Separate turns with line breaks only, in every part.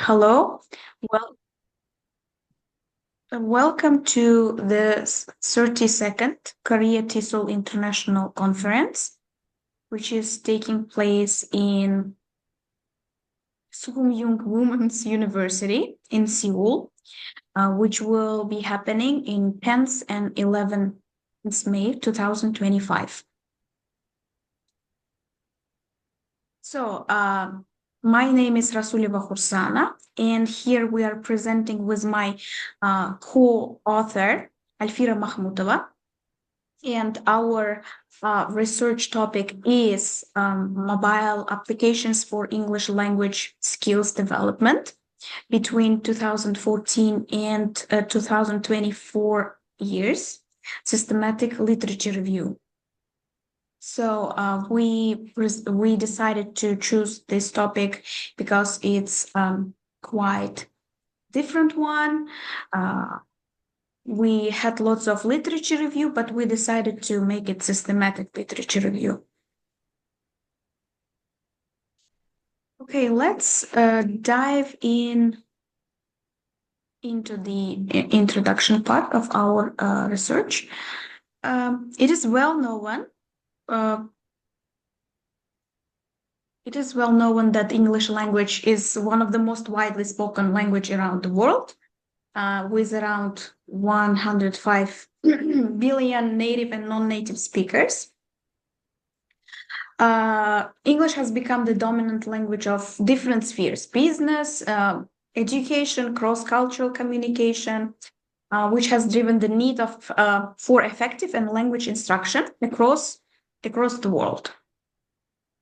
Hello. Well, welcome to the 32nd Korea TESOL International Conference, which is taking place in Sungkyung Women's University in Seoul, which will be happening in 10th and 11th May 2025. My name is Rasuleva Khursana, and here we are presenting with my co-author, Alfira Makhmutova. And our research topic is mobile applications for English language skills development between 2014 and 2024 years, systematic literature review. So we decided to choose this topic because it's quite different one. We had lots of literature review, but we decided to make it systematic literature review. Okay, let's dive into the introduction part of our research. It is well known that English language is one of the most widely spoken language around the world, with around 105 billion native and non-native speakers. English has become the dominant language of different spheres: business, education, cross-cultural communication, which has driven the need for effective and language instruction across the world.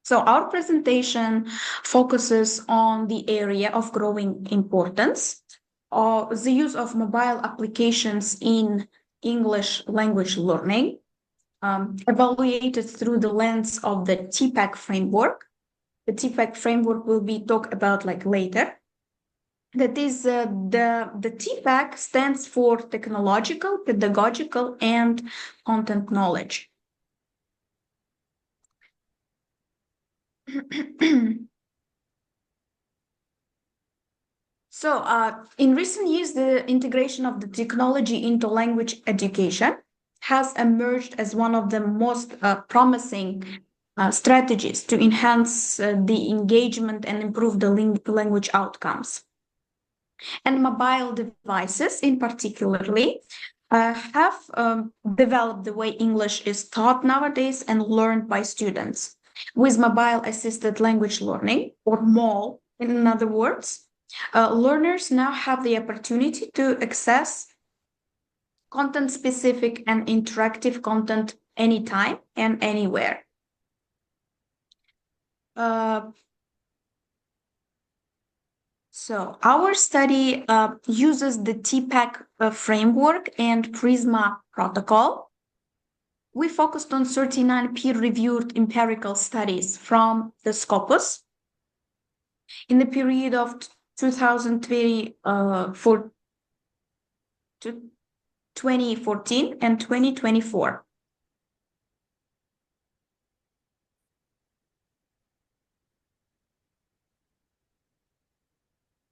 So our presentation focuses on the area of growing importance, the use of mobile applications in English language learning, evaluated through the lens of the TPAC framework. The TPAC framework will be talked about later. That is, the TPAC stands for technological, pedagogical, and content knowledge. So in recent years, the integration of the technology into language education has emerged as one of the most promising strategies to enhance the engagement and improve the language outcomes. And mobile devices, in particularly, have developed the way English is taught nowadays and learned by students. With mobile-assisted language learning, or MAL, in other words, learners now have the opportunity to access content-specific and interactive content anytime and anywhere. So our study uses the TPAC framework and PRISMA protocol. We focused on 39 peer-reviewed empirical studies from the Scopus in the period of 2014 and 2024.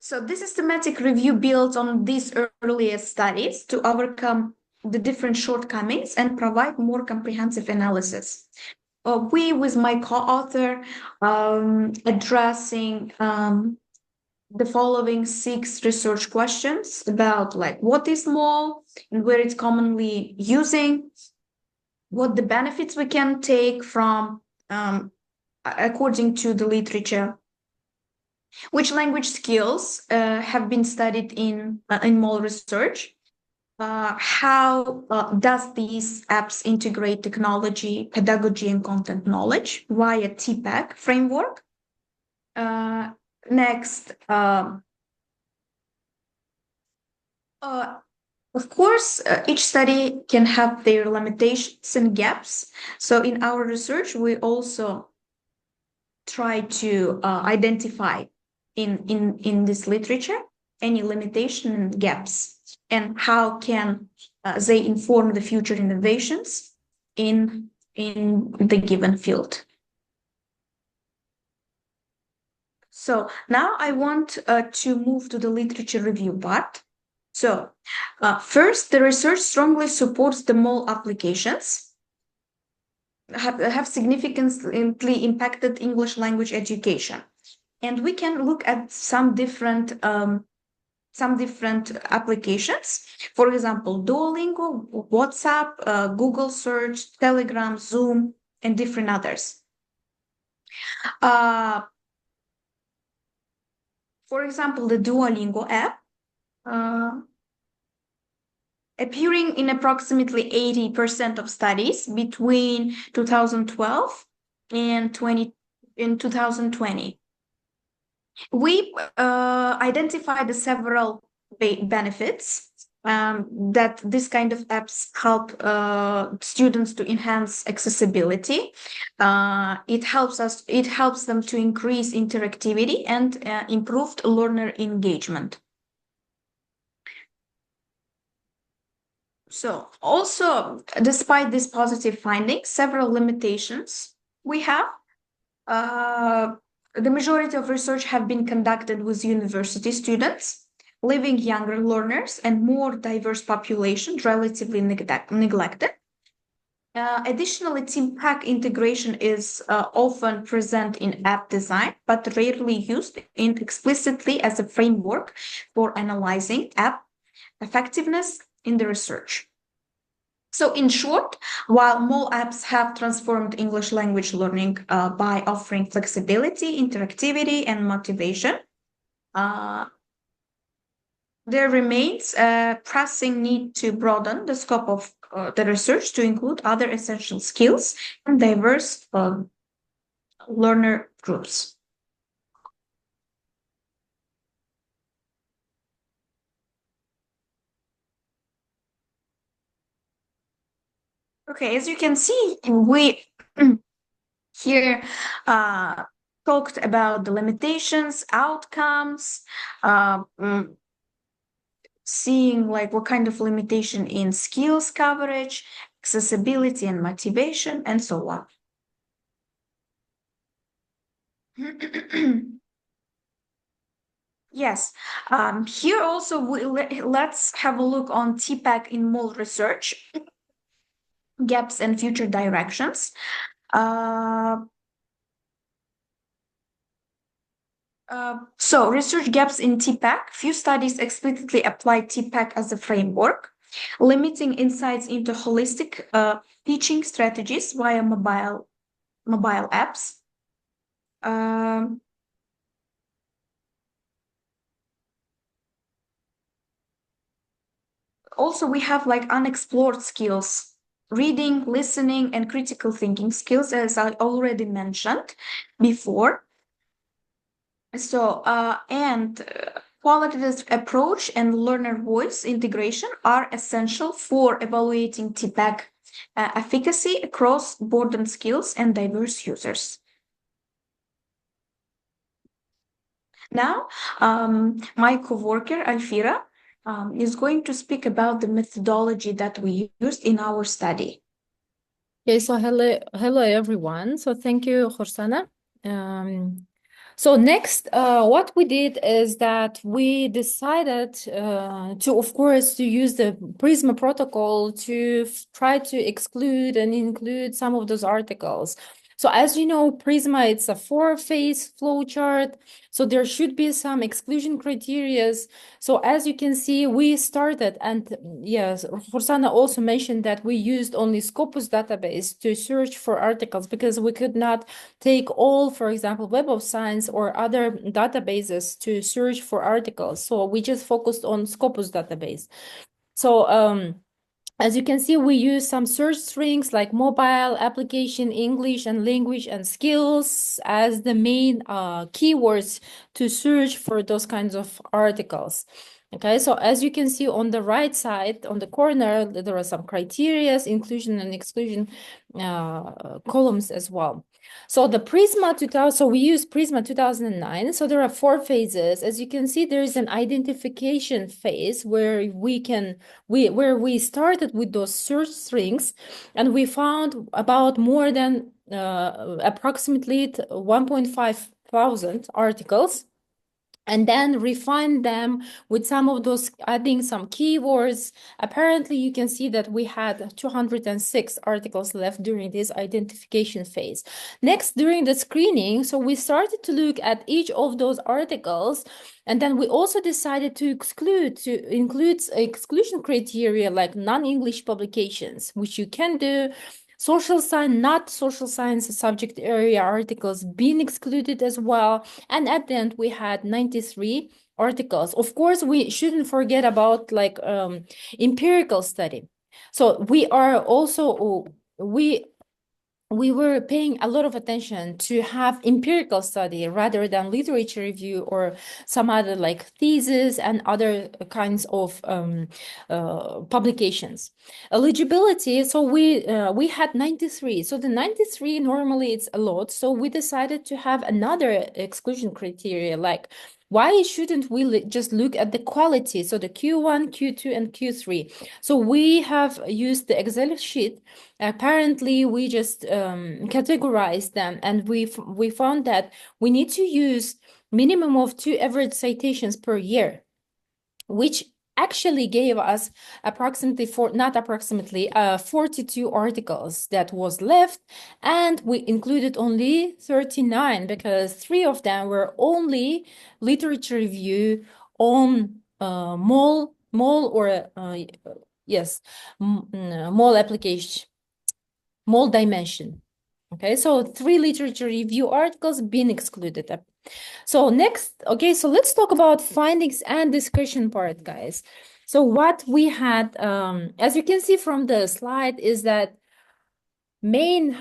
So this systematic review builds on these earlier studies to overcome the different shortcomings and provide more comprehensive analysis. We, with my co-author, addressing the following 6 research questions about what is MAL and where it's commonly using, what the benefits we can take from according to the literature, which language skills have been studied in MAL research, how does these apps integrate technology, pedagogy, and content knowledge via TPAC framework. Next, of course, each study can have their limitations and gaps. So in our research, we also try to identify in this literature any limitation and gaps, and how can they inform the future innovations in the given field. So now I want to move to the literature review part. So first, the research strongly supports the mole applications have significantly impacted English language education. And we can look at some different applications. For example, Duolingo, WhatsApp, Google Search, Telegram, Zoom, and different others. For example, the Duolingo app appearing in approximately 80% of studies between 2012 and 2020. We identified the several benefits that this kind of apps help students to enhance accessibility. It helps them to increase interactivity and improved learner engagement. So also, despite these positive findings, several limitations we have. The majority of research have been conducted with university students, leaving younger learners and more diverse populations relatively neglected. Additionally, team pack integration is often present in app design, but rarely used explicitly as a framework for analyzing app effectiveness in the research. So in short, while mole apps have transformed English language learning by offering flexibility, interactivity, and motivation, there remains a pressing need to broaden the scope of the research to include other essential skills and diverse learner groups. Okay, as you can see, we here talked about the limitations, outcomes, seeing like what kind of limitation in skills coverage, accessibility and motivation, and so on. Yes, here also let's have a look on TPAC in mole research, gaps and future directions. So research gaps in TPAC. Few studies explicitly apply TPAC as a framework, limiting insights into holistic teaching strategies via mobile apps. Also, we have like unexplored skills, reading, listening, and critical thinking skills, as I already mentioned before. So, qualitative approach and learner voice integration are essential for evaluating TPAC efficacy across board skills and diverse users. Now, my coworker Alfira is going to speak about the methodology that we used in our study.
Okay, so hello everyone. So thank you, Khursana. So next, what we did is that we decided to, of course, to use the Prisma protocol to try to exclude and include some of those articles. So as you know, Prisma, it's a 4-phase flow chart. So there should be some exclusion criteria. So as you can see, we started, and yes, Khursana also mentioned that we used only Scopus database to search for articles because we could not take all, for example, Web of Science or other databases to search for articles. So we just focused on Scopus database. So as you can see, we use some search strings like mobile, application, English, and language and skills as the main keywords to search for those kinds of articles. Okay, so as you can see on the right side, on the corner, there are some criteria, inclusion and exclusion columns as well. So the Prisma 2000, so we use Prisma 2009. So there are 4 phases. As you can see, there is an identification phase where we started with those search strings, and we found about more than approximately 1.5 1,000 articles, and then refine them with some of those, adding some keywords. Apparently, you can see that we had 206 articles left during this identification phase. Next, during the screening, so we started to look at each of those articles, and then we also decided to include exclusion criteria like non-English publications, which you can do. Social science, not social science subject area articles being excluded as well. And at the end, we had 93 articles. Of course, we shouldn't forget about like empirical study. So we are also, we were paying a lot of attention to have empirical study rather than literature review or some other like thesis and other kinds of publications. Eligibility, so we had 93. So the 93 normally it's a lot. So we decided to have another exclusion criteria, like why shouldn't we just look at the quality? So the Q1, Q2, and Q3. So we have used the Excel sheet. Apparently, we just categorized them, and we found that we need to use minimum of 2 average citations per year, which actually gave us approximately 42 articles that was left, and we included only 39 because 3 of them were only literature review on mole or mole application, mole dimension. Okay, so 3 literature review articles being excluded. So next, okay, so let's talk about findings and discussion part, guys. So what we had, as you can see from the slide, is that main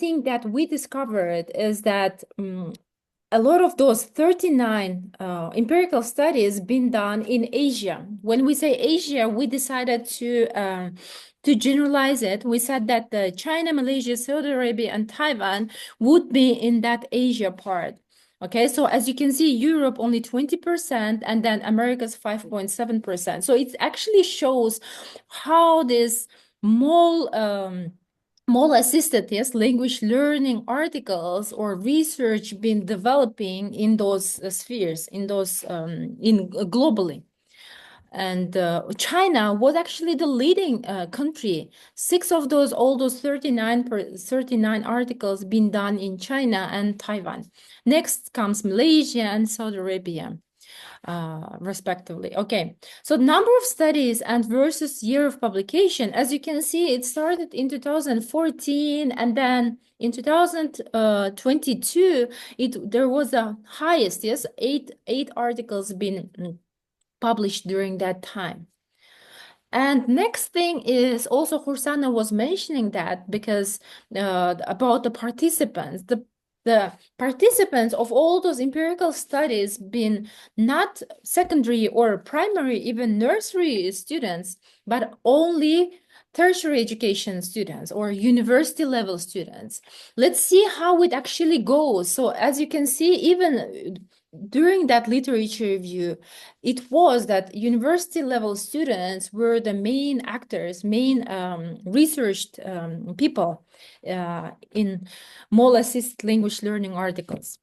thing that we discovered is that a lot of those 39 empirical studies been done in Asia. When we say Asia, we decided to generalize it. We said that China, Malaysia, Saudi Arabia, and Taiwan would be in that Asia part. Okay, so as you can see, Europe only 20%, and then America's 5.7%. So it actually shows how this mole assisted, yes, language learning articles or research been developing in those spheres, in those globally. And China was actually the leading country. 6 of those, all those 39 articles been done in China and Taiwan. Next comes Malaysia and Saudi Arabia, respectively. Okay, so number of studies and versus year of publication. As you can see, it started in 2014, and then in 2022, there was the highest, yes, eight articles been published during that time. And next thing is also Khursana was mentioning that because about the participants, the participants of all those empirical studies been not secondary or primary, even nursery students, but only tertiary education students or university level students. Let's see how it actually goes. So as you can see, even during that literature review, it was that university level students were the main actors, main researched people in mole assisted language learning articles.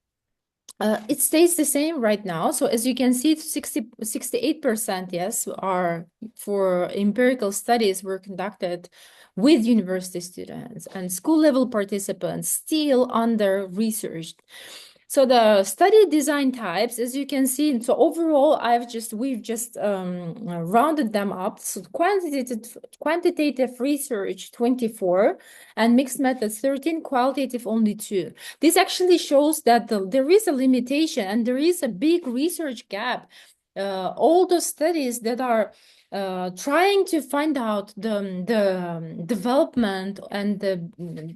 It stays the same right now. So as you can see, 68%, yes, are for empirical studies were conducted with university students, and school level participants still under researched. So the study design types, as you can see, so overall, we've just rounded them up. So quantitative research 24, and mixed methods 13, qualitative only 2. This actually shows that there is a limitation and there is a big research gap. All the studies that are trying to find out the development and the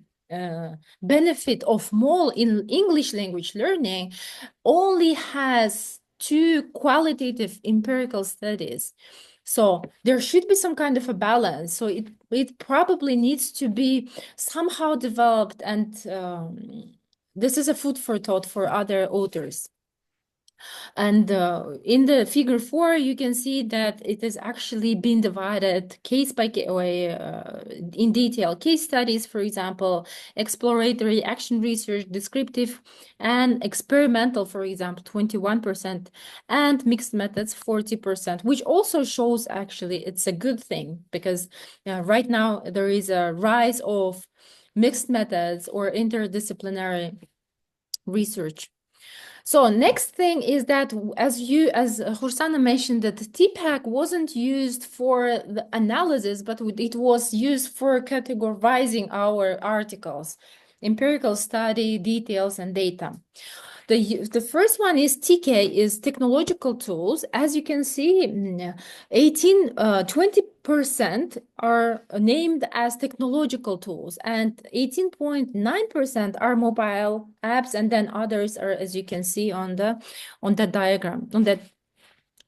benefit of mole in English language learning only has 2 qualitative empirical studies. So there should be some kind of a balance. So it probably needs to be somehow developed, and this is a food for thought for other authors. And in the figure 4, you can see that it is actually been divided case by case, in detail. Case studies, for example, exploratory, action research, descriptive, and experimental, for example, 21%, and mixed methods, 40%, which also shows actually it's a good thing because right now there is a rise of mixed methods or interdisciplinary research. So next thing is that as Khursana mentioned, that the TPAC wasn't used for the analysis, but it was used for categorizing our articles, empirical study, details, and data. The first one is TK, is technological tools. As you can see, 20% are named as technological tools, and 18.9% are mobile apps, and then others are, as you can see on the diagram, on that.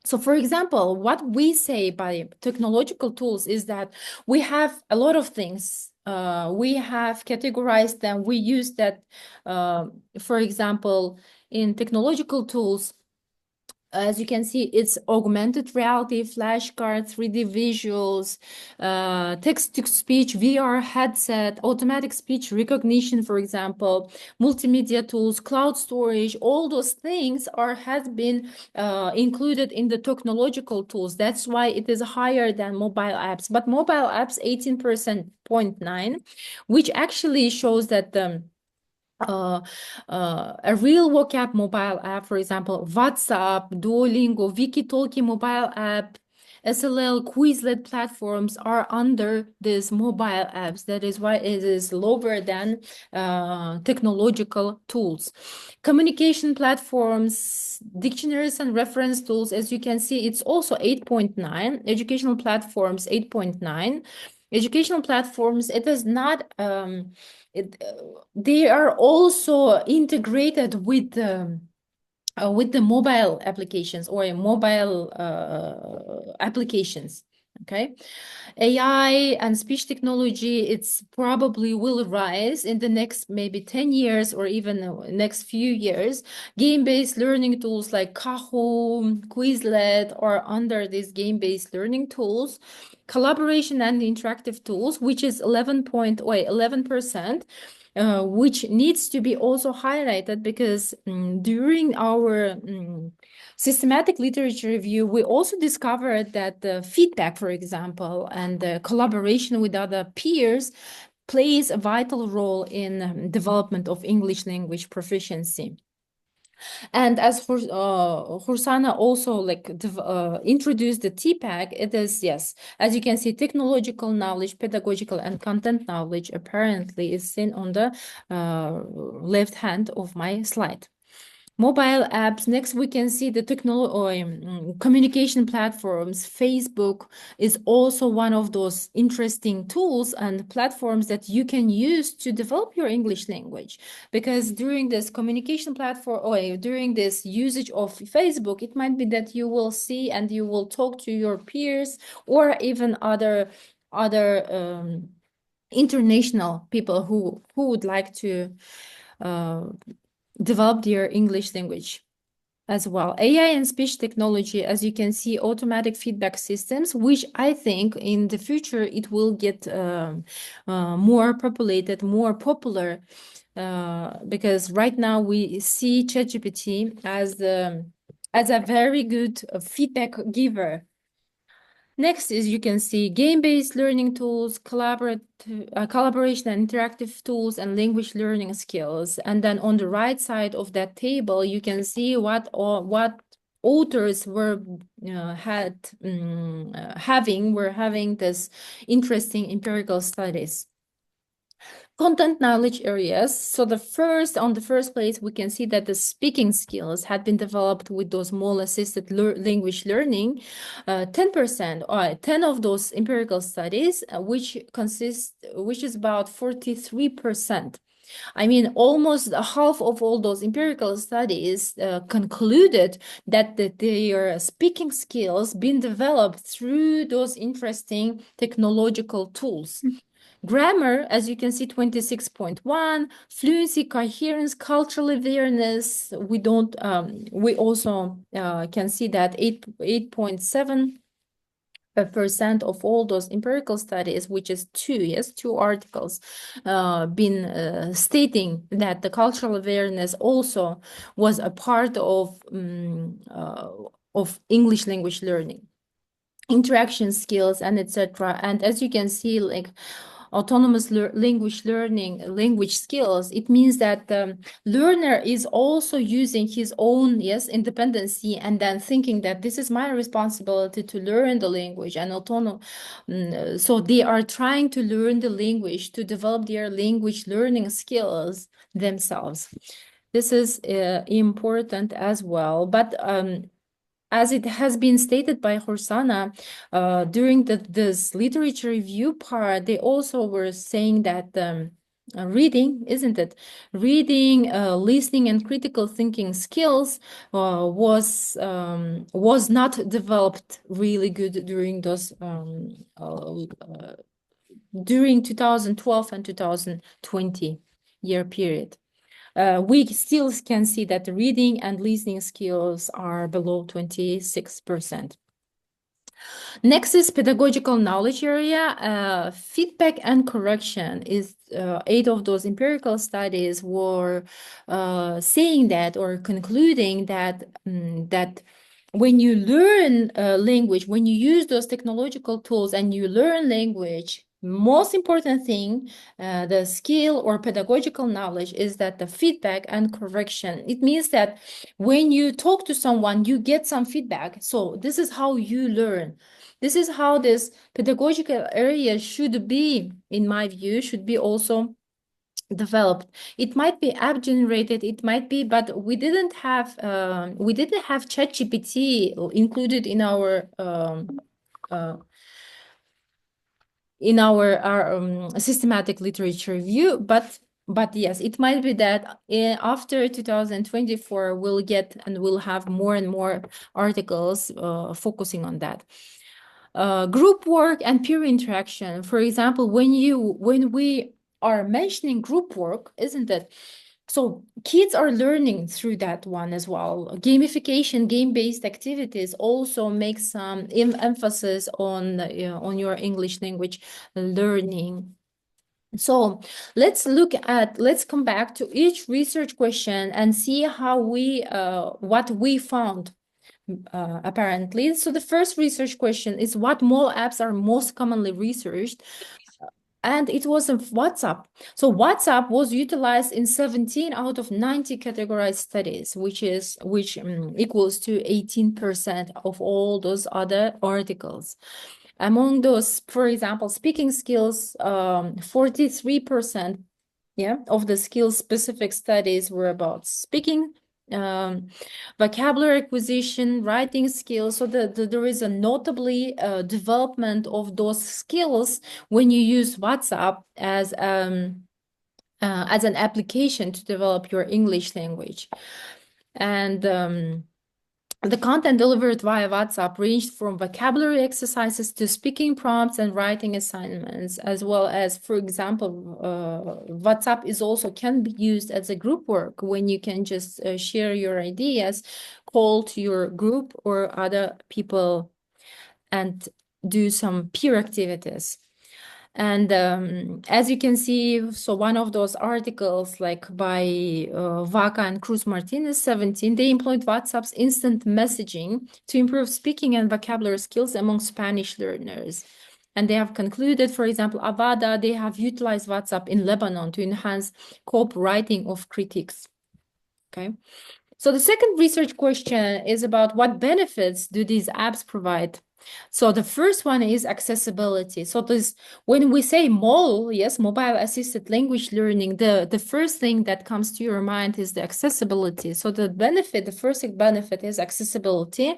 So for example, what we say by technological tools is that we have a lot of things. We have categorized them. We use that, for example, in technological tools, as you can see, it's augmented reality, flashcards, 3D visuals, text-to-speech, VR headset, automatic speech recognition, for example, multimedia tools, cloud storage. All those things has been included in the technological tools. That's why it is higher than mobile apps. But mobile apps, 18.9%, which actually shows that a real vocab mobile app, for example, WhatsApp, Duolingo, Wikitalki mobile app, SLL, Quizlet platforms are under these mobile apps. That is why it is lower than technological tools. Communication platforms, dictionaries and reference tools, as you can see, it's also 8.9. Educational platforms, 8.9. Educational platforms, it is not they are also integrated with the mobile applications or mobile applications. Okay, AI and speech technology, it's probably will rise in the next maybe 10 years or even the next few years. Game-based learning tools like Kahoot, Quizlet are under these game-based learning tools. Collaboration and interactive tools, which is 11%, which needs to be also highlighted because during our systematic literature review, we also discovered that the feedback, for example, and the collaboration with other peers plays a vital role in development of English language proficiency. And as Khursana also introduced the TPAC, it is, yes, as you can see, technological knowledge, pedagogical and content knowledge apparently is seen on the left hand of my slide. Mobile apps. Next, we can see the communication platforms. Facebook is also one of those interesting tools and platforms that you can use to develop your English language. Because during this communication platform or during this usage of Facebook, it might be that you will see and you will talk to your peers or even other international people who would like to develop their English language as well. AI and speech technology, as you can see, automatic feedback systems, which I think in the future it will get more populated, more popular, because right now we see ChatGPT as a very good feedback giver. Next is you can see game-based learning tools, collaboration and interactive tools, and language learning skills. And then on the right side of that table, you can see what authors were having this interesting empirical studies. Content knowledge areas. So on the first place, we can see that the speaking skills had been developed with those mole assisted language learning. 10% or 10 of those empirical studies, which is about 43%. I mean, almost half of all those empirical studies concluded that their speaking skills been developed through those interesting technological tools. Grammar, as you can see, 26.1. Fluency, coherence, cultural awareness. We also can see that 8.7% of all those empirical studies, which is two articles, been stating that the cultural awareness also was a part of English language learning, interaction skills, and etc. And as you can see, like autonomous language skills, it means that the learner is also using his own independency, and then thinking that this is my responsibility to learn the language and so they are trying to learn the language, to develop their language learning skills themselves. This is important as well. But as it has been stated by Khursana, during this literature review part, they also were saying that reading, isn't it? Reading, listening, and critical thinking skills was not developed really good during those during 2012 and 2020 year period. We still can see that the reading and listening skills are below 26%. Next is pedagogical knowledge area. Feedback and correction is 8 of those empirical studies were saying that, or concluding that that when you learn language, when you use those technological tools and you learn language, most important thing, the skill or pedagogical knowledge, is that the feedback and correction. It means that when you talk to someone, you get some feedback. So this is how you learn. This is how this pedagogical area should be, in my view, should be also developed. It might be app generated, it might be, but we didn't have ChatGPT included in our systematic literature review, but yes, it might be that after 2024 we'll have more and more articles focusing on that. Group work and peer interaction. For example, when we are mentioning group work, isn't it? So kids are learning through that one as well. Gamification, game-based activities also make some emphasis on your English language learning. So let's come back to each research question and see how what we found. Apparently. So the first research question is, what mobile apps are most commonly researched? And it was in WhatsApp. So WhatsApp was utilized in 17 out of 90 categorized studies, which equals to 18% of all those other articles. Among those, for example, speaking skills, 43% of the skill-specific studies were about speaking, vocabulary acquisition, writing skills. So there is a notably development of those skills when you use WhatsApp as an application to develop your English language. And the content delivered via WhatsApp ranged from vocabulary exercises to speaking prompts and writing assignments, as well as, for example, WhatsApp can be used as a group work, when you can just share your ideas, call to your group or other people, and do some peer activities. And as you can see, so one of those articles, like by Vaca and Cruz Martinez, 17, they employed WhatsApp's instant messaging to improve speaking and vocabulary skills among Spanish learners. And they have concluded, for example, Avada, they have utilized WhatsApp in Lebanon to enhance co-writing of critiques. Okay. So the second research question is about what benefits do these apps provide? So the first one is accessibility. So when we say MAL, yes, mobile assisted language learning, the first thing that comes to your mind is the accessibility. So the first benefit is accessibility.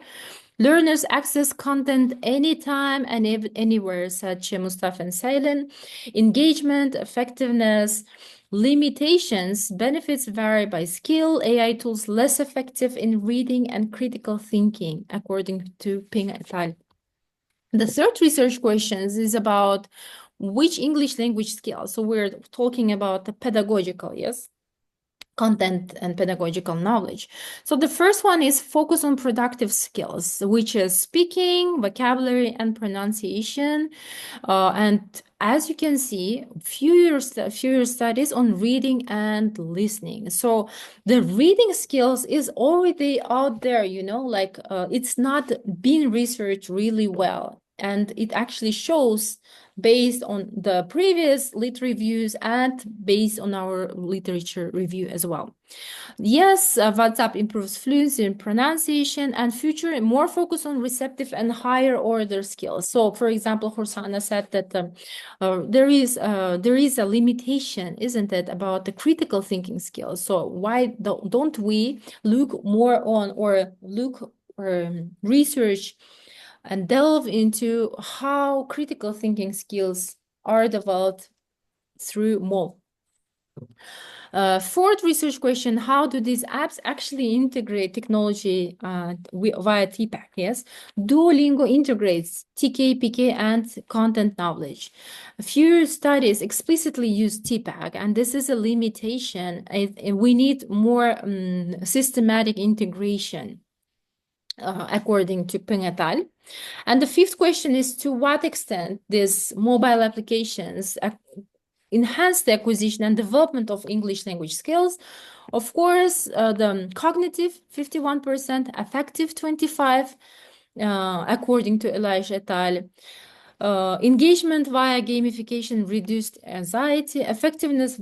Learners access content anytime and anywhere, such as Mustafa and Sailen. Engagement, effectiveness, limitations, benefits vary by skill. AI tools less effective in reading and critical thinking, according to Ping et al. The third research question is about which English language skills? So we're talking about the pedagogical, yes, content and pedagogical knowledge. So the first one is focus on productive skills, which is speaking, vocabulary, and pronunciation. And as you can see, fewer studies on reading and listening. So the reading skills is already out there, you know, like it's not being researched really well. And it actually shows based on the previous lit reviews and based on our literature review as well. Yes, WhatsApp improves fluency in pronunciation and future more focus on receptive and higher order skills. So, for example, Khursana said that there is a limitation, isn't it, about the critical thinking skills. So why don't we look more on or look or research and delve into how critical thinking skills are developed through MOL. Fourth research question, how do these apps actually integrate technology via TPAC? Yes, Duolingo integrates TK, PK, and content knowledge. A few studies explicitly use TPAC, and this is a limitation. We need more systematic integration. According to Peng et al. And the fifth question is, to what extent these mobile applications enhance the acquisition and development of English language skills? Of course, the cognitive 51%, affective 25%, according to Elijah et al. Engagement via gamification reduced anxiety, effectiveness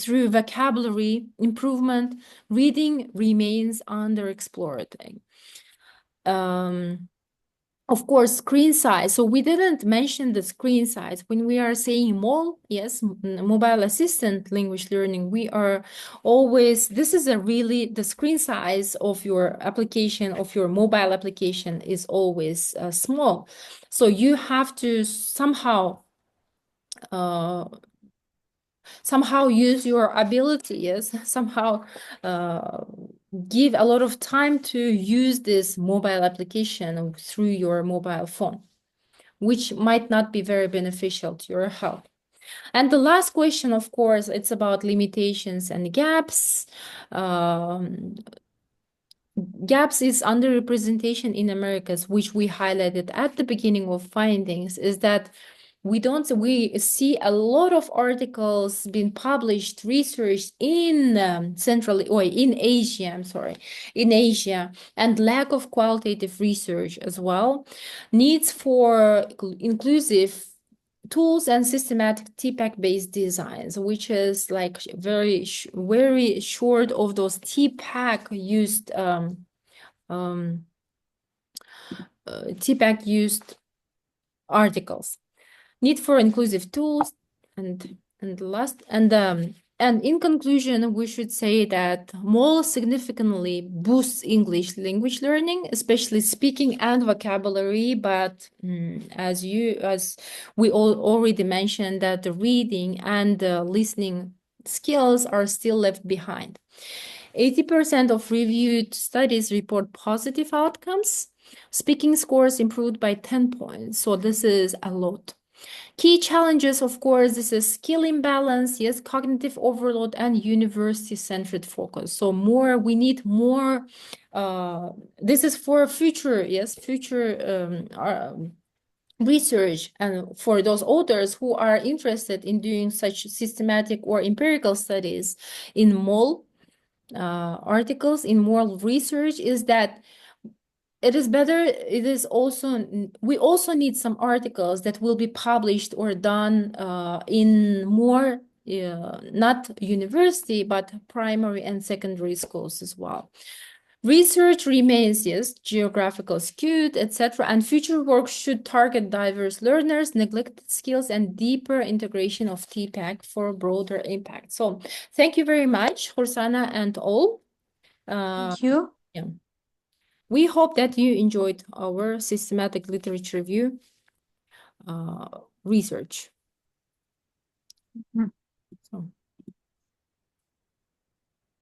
through vocabulary improvement, reading remains underexplored. Of course, screen size. So we didn't mention the screen size. When we are saying MOL, yes, mobile assistant language learning, we are always, this is the screen size of your application, of your mobile application is always small. So you have to somehow use your ability, yes, somehow give a lot of time to use this mobile application through your mobile phone, which might not be very beneficial to your health. And the last question, of course, it's about limitations and gaps. Gaps is underrepresentation in Americas, which we highlighted at the beginning of findings, is that we see a lot of articles being published, researched in in Asia, and lack of qualitative research as well. Needs for inclusive tools and systematic TPAC-based designs, which is like very short of those TPAC used TPAC used articles. Need for inclusive tools, and in conclusion, we should say that MOL significantly boosts English language learning, especially speaking and vocabulary. But as we already mentioned, that the reading and listening skills are still left behind. 80% of reviewed studies report positive outcomes. Speaking scores improved by 10 points. So this is a lot. Key challenges, of course, this is skill imbalance, yes, cognitive overload, and university-centered focus. So we need more, this is for future research, and for those authors who are interested in doing such systematic or empirical studies in MOL articles, in moral research, is that we also need some articles that will be published or done in more not university but primary and secondary schools as well. Research remains, yes, geographical skewed, etc., and future work should target diverse learners, neglected skills, and deeper integration of TPAC for broader impact. So thank you very much, Khursana and all.
Thank you.
Yeah. We hope that you enjoyed our systematic literature review research. So.